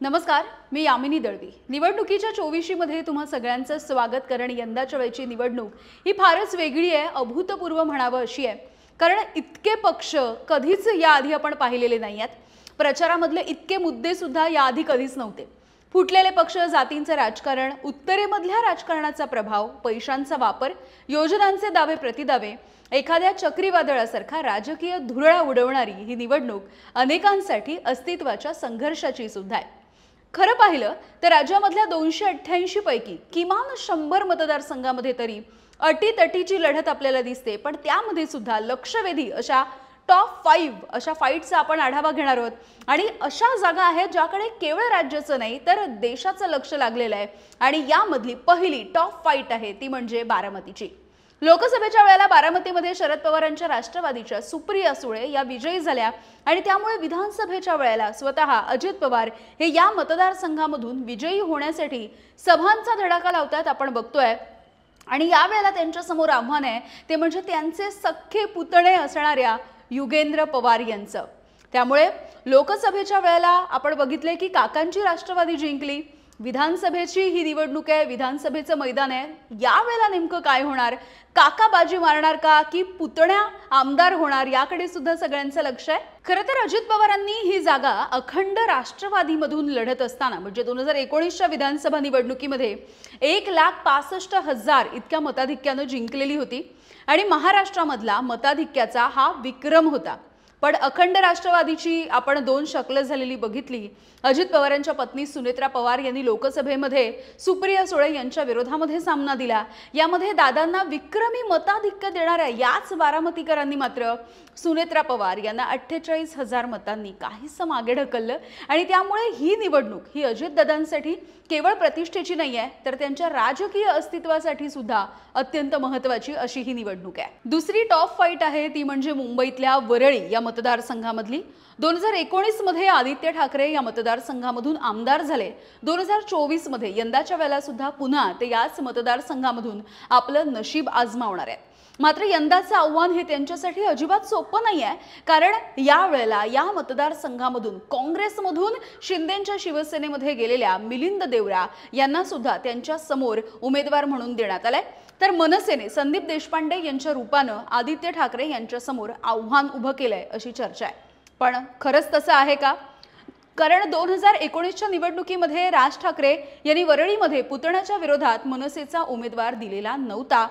नमस्कार, मी यामिनी दळवी। निवडणुकीच्या 24 मध्ये तुम्हा सगळ्यांचं स्वागत। कारण यंदाच्या वेळची निवडणूक ही फारच वेगळी आहे, अभूतपूर्व म्हणावं अशी आहे। कारण इतके पक्ष कधीच याआधी आपण पाहिलेले नाहीयेत। प्रचारामधले इतके मुद्दे सुद्धा याआधी कधीच नव्हते। फुटलेले पक्ष, जातींचे राजकारण, उत्तरेमधल्या राजकारणाचा प्रभाव, पैशांचा वापर, योजनांचे दावे प्रतिदावे, एखाद्या चक्रीवादळासारखा राजकीय धुरळा उडवणारी ही निवडणूक अनेकांसाठी अस्तित्वाच्या संघर्षाची सुद्धा आहे। खरं पाहिलं तर राज्यामधल्या 288 पैकी किमान 100 मतदारसंघामध्ये तरी अटीतटीची लढत आपल्याला दिसते। पण त्यामध्ये सुद्धा लक्षवेधी अशा टॉप 5 अशा फाईटचा आपण आढावा घेणार आहोत। आणि अशा जागा आहेत ज्याकडे केवळ राज्याचं नाही तर देशाचं लक्ष लागलेलं आहे। आणि यामधली पहिली टॉप फाईट आहे ती म्हणजे बारामतीची। लोकसभेच्या वेळेला बारामतीमध्ये शरद पवारांच्या राष्ट्रवादीच्या सुप्रिया सुळे या विजयी झाल्या आणि त्यामुळे विधानसभेच्या वेळेला स्वतः अजित पवार हे या मतदारसंघामधून विजयी होण्यासाठी सभांचा धडाका लावतात आपण बघतोय। आणि या वेळेला त्यांच्या समोर आव्हान आहे ते म्हणजे त्यांचे सख्खे पुतणे असणाऱ्या युगेंद्र पवार यांचं। त्यामुळे लोकसभेच्या वेळेला आपण बघितले की काकांची राष्ट्रवादी जिंकली। विधानसभेची ही निवडणूक आहे, विधानसभेचं मैदान आहे। या वेळेला नेमकं काय होणार? काका बाजी मारणार का की पुतण्या आमदार होणार? याकडे सुद्धा सगळ्यांचं लक्ष आहे। खरं तर अजित पवारांनी ही जागा अखंड राष्ट्रवादीमधून लढत असताना म्हणजे 2019च्या विधानसभा निवडणुकीमध्ये 1,65,000 इतक्या मताधिक्यानं जिंकलेली होती। आणि महाराष्ट्रामधला मताधिक्याचा हा विक्रम होता। पण अखंड राष्ट्रवादीची आपण 2 शकलं झालेली बघितली। अजित पवारांच्या पत्नी सुनेत्रा पवार यांनी लोकसभेमध्ये सुप्रिया सुळे यांच्या विरोधामध्ये सामना दिला। यामध्ये दादांना विक्रमी मताधिक्य देणाऱ्या याच बारामतीकरांनी मात्र सुनेत्रा पवार यांना 48,000 मतांनी काहीसं मागे ढकललं। आणि त्यामुळे ही निवडणूक ही अजितदादांसाठी केवळ प्रतिष्ठेची नाहीये तर त्यांच्या राजकीय अस्तित्वासाठी सुद्धा अत्यंत महत्त्वाची अशी ही निवडणूक आहे। दुसरी टॉप फाईट आहे ती म्हणजे मुंबईतल्या वरळी या मतदारसंघामधली। 2019 मध्ये आदित्य ठाकरे या मतदारसंघामधून आमदार झाले। 2024 मध्ये यंदाच्या वेळेला सुद्धा पुन्हा ते याच मतदारसंघामधून आपलं नशीब आजमावणार आहेत। मात्र यंदाचं आव्हान हे त्यांच्यासाठी अजिबात सोपं नाही आहे। कारण या वेळेला या मतदारसंघामधून काँग्रेसमधून शिंदेंच्या शिवसेनेमध्ये गेलेल्या मिलिंद देवरा यांना सुद्धा त्यांच्या समोर उमेदवार म्हणून देण्यात आले। तर मनसेने संदीप देशपांडे यांच्या रूपानं आदित्य ठाकरे यांच्या समोर आव्हान उभं केलंय अशी चर्चा आहे। पण खरंच तसं आहे का? कारण 2019च्या निवडणुकीमध्ये राज ठाकरे यांनी वरळीमध्ये पुतण्याच्या विरोधात मनसेचा उमेदवार दिलेला नव्हता।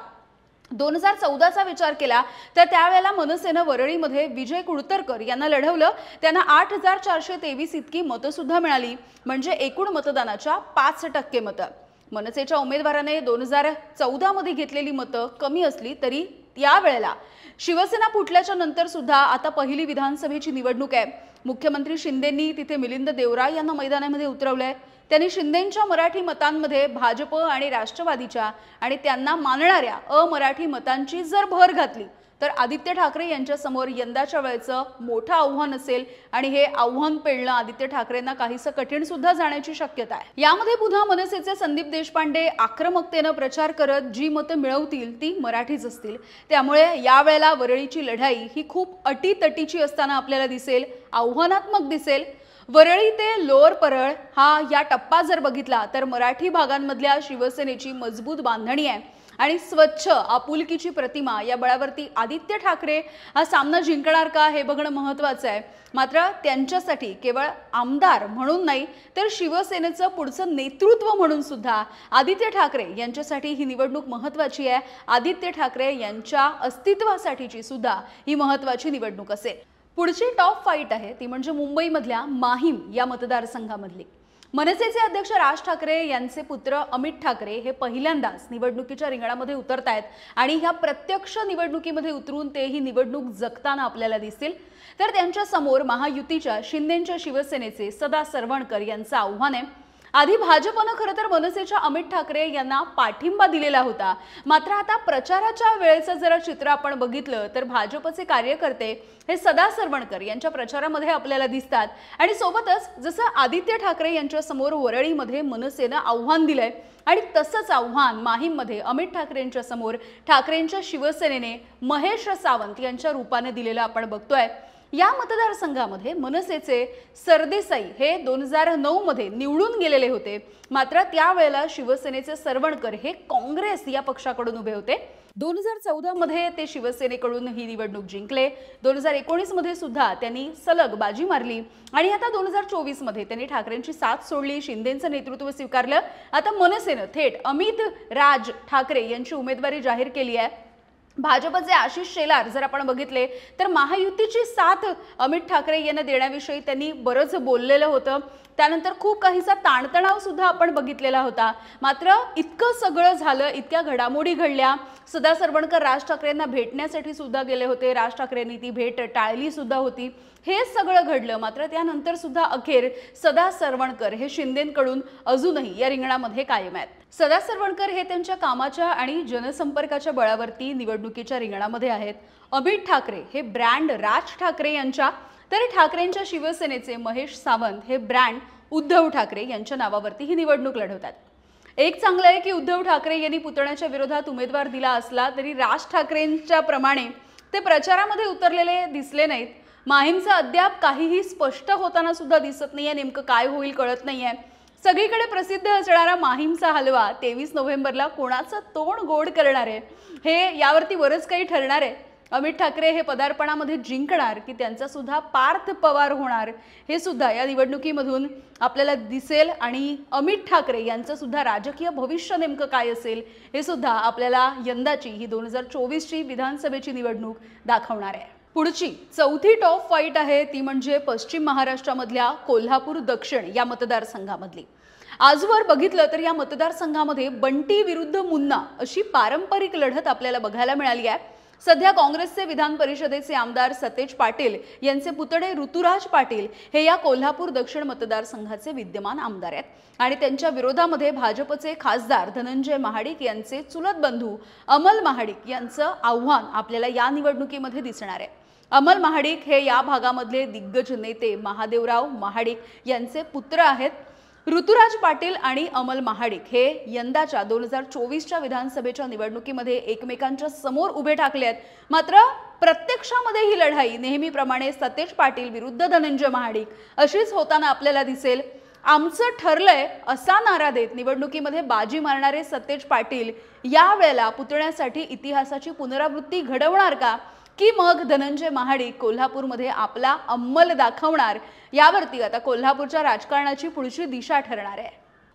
2014चा विचार केला तर त्यावेळेला मनसेनं वरळीमध्ये विजय कुळतरकर यांना लढवलं। त्यांना 8,423 इतकी मतं सुद्धा मिळाली म्हणजे एकूण मतदानाच्या 5% मतं। मनसेच्या उमेदवाराने 2014 मध्ये घेतलेली मतं कमी असली तरी या वेळेला शिवसेना फुटल्याच्या नंतर सुद्धा आता पहिली विधानसभेची निवडणूक आहे। मुख्यमंत्री शिंदेंनी तिथे मिलिंद देवरा यांना मैदानामध्ये उतरवलंय। त्यांनी शिंदेंच्या मराठी मतांमध्ये भाजप आणि राष्ट्रवादीच्या आणि त्यांना मानणाऱ्या अमराठी मतांची जर भर घातली तर आदित्य ठाकरे यांच्या समोर यंदाच्या वेळेचं मोठं आव्हान असेल। आणि हे आव्हान पेलणं आदित्य ठाकरेंना काहीसं कठीण सुद्धा जाण्याची शक्यता आहे। यामध्ये पुन्हा मनसेचे संदीप देशपांडे आक्रमकतेनं प्रचार करत जी मतं मिळवतील ती मराठीच असतील। त्यामुळे या वेळेला वरळीची लढाई ही खूप अटीतटीची असताना आपल्याला दिसेल, आव्हानात्मक दिसेल। वरळी ते लोअर परळ हा या टप्पा जर बघितला तर मराठी भागांमधल्या शिवसेनेची मजबूत बांधणी आहे आणि स्वच्छ आपुलकीची प्रतिमा या बळावरती आदित्य ठाकरे हा सामना जिंकणार का हे बघणं महत्त्वाचं आहे। मात्र त्यांच्यासाठी केवळ आमदार म्हणून नाही तर शिवसेनेचं पुढचं नेतृत्व म्हणून सुद्धा आदित्य ठाकरे यांच्यासाठी ही निवडणूक महत्त्वाची आहे। आदित्य ठाकरे यांच्या अस्तित्वासाठीची सुद्धा ही महत्त्वाची निवडणूक असेल। पुढची टॉप फाईट आहे ती म्हणजे मुंबईमधल्या माहीम या मतदारसंघामधली। मनसेचे अध्यक्ष राज ठाकरे यांचे पुत्र अमित ठाकरे हे पहिल्यांदाच निवडणुकीच्या रिंगणामध्ये उतरतायत आणि ह्या प्रत्यक्ष निवडणुकीमध्ये उतरून ते ही निवडणूक जगताना आपल्याला दिसतील। तर त्यांच्या समोर महायुतीच्या शिंदेंच्या शिवसेनेचे सदा सरवणकर यांचं आव्हान आहे। आधी भाजपनं खरं तर मनसेच्या अमित ठाकरे यांना पाठिंबा दिलेला होता। मात्र आता प्रचाराच्या वेळेचं जरा चित्र आपण बघितलं तर भाजपचे कार्यकर्ते हे सदा सरवणकर यांच्या प्रचारामध्ये आपल्याला दिसतात। आणि सोबतच जसं आदित्य ठाकरे यांच्या समोर वरळीमध्ये मनसेनं आव्हान दिलंय आणि तसंच आव्हान माहीममध्ये अमित ठाकरेंच्या समोर ठाकरेंच्या शिवसेनेने महेश सावंत यांच्या रूपाने दिलेलं आपण बघतोय। या मतदारसंघामध्ये मनसेचे सरदेसाई हे 2009 मध्ये निवडून गेलेले होते, मात्र त्यावेळेला शिवसेनेचे सरवणकर हे काँग्रेस या पक्षाकडून उभे होते। 2014 मध्ये ते शिवसेनेकडून ही निवडणूक जिंकले। 2019 मध्ये सुद्धा त्यांनी सलग बाजी मारली आणि आता 2024 मध्ये त्यांनी ठाकरेंची साथ सोडली, शिंदेंचं नेतृत्व स्वीकारलं। आता मनसेने थेट अमित राज ठाकरे यांची उमेदवारी जाहीर केली आहे। भाजपचे आशिष शेलार जर आपण बघितले तर महायुतीची साथ अमित ठाकरे यांना देण्याविषयी त्यांनी बरंच बोललेलं होतं। त्यानंतर खूप काहीसा ताणतणाव सुद्धा आपण बघितलेला होता। मात्र इतकं सगळं झालं, इतक्या घडामोडी घडल्या। सदा सरवणकर राज ठाकरेंना भेटण्यासाठी सुद्धा गेले होते, राज ठाकरेंनी ती भेट टाळली सुद्धा होती। हे सगळं घडलं, मात्र त्यानंतर सुद्धा अखेर सदा सरवणकर हे शिंदेंकडून अजूनही या रिंगणामध्ये कायम आहेत। सदा सरवणकर हे त्यांच्या कामाच्या आणि जनसंपर्काच्या बळावरती निवडणुकीच्या रिंगणामध्ये आहेत। अमित ठाकरे हे ब्रँड राज ठाकरे यांच्या, तर ठाकरेंच्या शिवसेनेचे महेश सावंत हे ब्रँड उद्धव ठाकरे यांच्या नावावरती ही निवडणूक लढवतात। एक चांगलं आहे की उद्धव ठाकरे यांनी पुतण्याच्या विरोधात उमेदवार दिला असला तरी राज ठाकरेंच्या प्रमाणे ते प्रचारामध्ये उतरलेले दिसले नाहीत। माहीमचं अद्याप काहीही स्पष्ट होताना सुद्धा दिसत नाहीये, नेमकं काय होईल कळत नाहीये। सगळीकडे प्रसिद्ध असणारा माहीमचा हलवा 23 नोव्हेंबरला कोणाचं तोंड गोड करणार आहे हे यावरती बरंच काही ठरणार आहे। अमित ठाकरे हे पदार्पणामध्ये जिंकणार की त्यांचा सुद्धा पार्थ पवार होणार हे सुद्धा या निवडणुकीमधून आपल्याला दिसेल आणि अमित ठाकरे यांचं सुद्धा राजकीय भविष्य नेमकं काय असेल हे सुद्धा आपल्याला यंदाची ही 2024 ची विधानसभेची निवडणूक दाखवणार आहे। पुढची चौथी टॉप फाईट आहे ती म्हणजे पश्चिम महाराष्ट्रामधल्या कोल्हापूर दक्षिण या मतदारसंघामधली। आजवर बघितलं तर या मतदारसंघामध्ये बंटी विरुद्ध मुन्ना अशी पारंपरिक लढत आपल्याला बघायला मिळाली आहे। सध्या काँग्रेसचे विधान परिषदेचे आमदार सतेज पाटील यांचे पुतणे ऋतुराज पाटील हे या कोल्हापूर दक्षिण मतदारसंघाचे विद्यमान आमदार आहेत आणि त्यांच्या विरोधामध्ये भाजपचे खासदार धनंजय महाडिक यांचे चुलत बंधू अमल महाडिक यांचं आव्हान आपल्याला या निवडणुकीमध्ये दिसणार आहे। अमल महाडिक हे या भागामधले दिग्गज नेते महादेवराव महाडिक यांचे पुत्र आहेत। ऋतुराज पाटील आणि अमल महाडिक हे यंदाच्या 2024च्या विधानसभेच्या निवडणुकीमध्ये एकमेकांच्या समोर उभे ठाकले आहेत, मात्र प्रत्यक्षामध्ये ही लढाई नेहमीप्रमाणे सतेज पाटील विरुद्ध धनंजय महाडिक अशीच होताना आपल्याला दिसेल। आमचं ठरलंय असा नारा देत निवडणुकीमध्ये बाजी मारणारे सतेज पाटील यावेळेला पुतण्यासाठी इतिहासाची पुनरावृत्ती घडवणार का की मग धनंजय महाडिक कोल्हापूरमध्ये आपला अंमल दाखवणार, यावरती आता कोल्हापूरच्या राजकारणाची पुढची दिशा ठरणार आहे।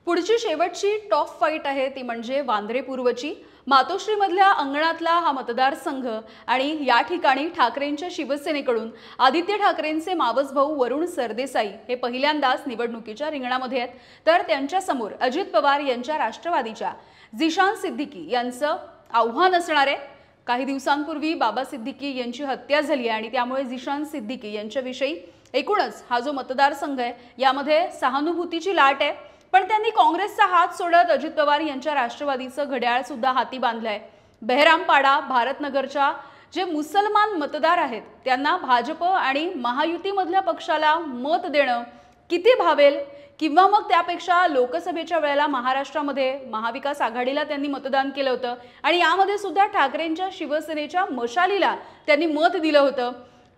पुढची शेवटची टॉप फाईट आहे ती म्हणजे वांद्रे पूर्वची। मातोश्रीमधल्या अंगणातला हा मतदारसंघ आणि या ठिकाणी ठाकरेंच्या शिवसेनेकडून आदित्य ठाकरेंचे मावस भाऊ वरुण सरदेसाई हे पहिल्यांदाच निवडणुकीच्या रिंगणामध्ये आहेत, तर त्यांच्या समोर अजित पवार यांच्या राष्ट्रवादीच्या झिशान सिद्दीकी यांचं आव्हान असणार आहे। काही दिवसांपूर्वी बाबा सिद्दीकी यांची हत्या झाली आणि त्यामुळे झिशान सिद्दीकी यांच्याविषयी एकूणच हा जो मतदारसंघ आहे यामध्ये सहानुभूतीची लाट आहे, पण त्यांनी काँग्रेसचा हात सोडत अजित पवार यांच्या राष्ट्रवादीचं घड्याळ सुद्धा हाती बांधलंय। बेहरामपाडा भारतनगरच्या जे मुसलमान मतदार आहेत त्यांना भाजप आणि महायुतीमधल्या पक्षाला मत देणं किती भावेल किंवा मग त्यापेक्षा लोकसभेच्या वेळेला महाराष्ट्रामध्ये महाविकास आघाडीला त्यांनी मतदान केलं होतं आणि यामध्ये सुद्धा ठाकरेंच्या शिवसेनेच्या मशालीला त्यांनी मत दिलं होतं।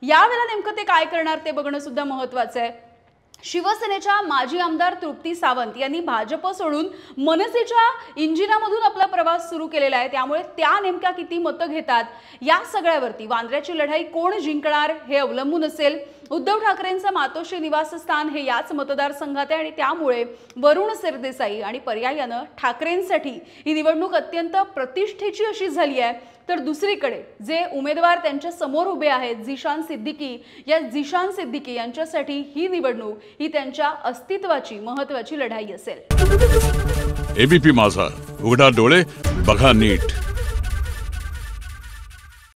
यावेळेला नेमकं ते काय करणार ते बघणं सुद्धा महत्त्वाचं आहे। शिवसेनेच्या माजी आमदार तृप्ती सावंत यांनी भाजप सोडून मनसेच्या इंजिनामधून आपला प्रवास सुरू केलेला आहे, त्यामुळे त्या नेमक्या किती मतं घेतात या सगळ्यावरती वांद्र्याची लढाई कोण जिंकणार हे अवलंबून असेल। उद्धव ठाकरेंचं मातोश्री निवासस्थान हे याच मतदारसंघात आहे आणि त्यामुळे वरुण सरदेसाई आणि पर्यायानं ठाकरेंसाठी ही निवडणूक अत्यंत प्रतिष्ठेची अशी झाली आहे। तर दुसरीकडे जे उमेदवार त्यांच्या समोर उभे आहेत झिशान सिद्दीकी, या झिशान सिद्दीकी यांच्यासाठी ही निवडणूक ही त्यांच्या अस्तित्वाची महत्त्वाची लढाई असेल। एबीपी माझा, उघडा डोळे बघा नीट।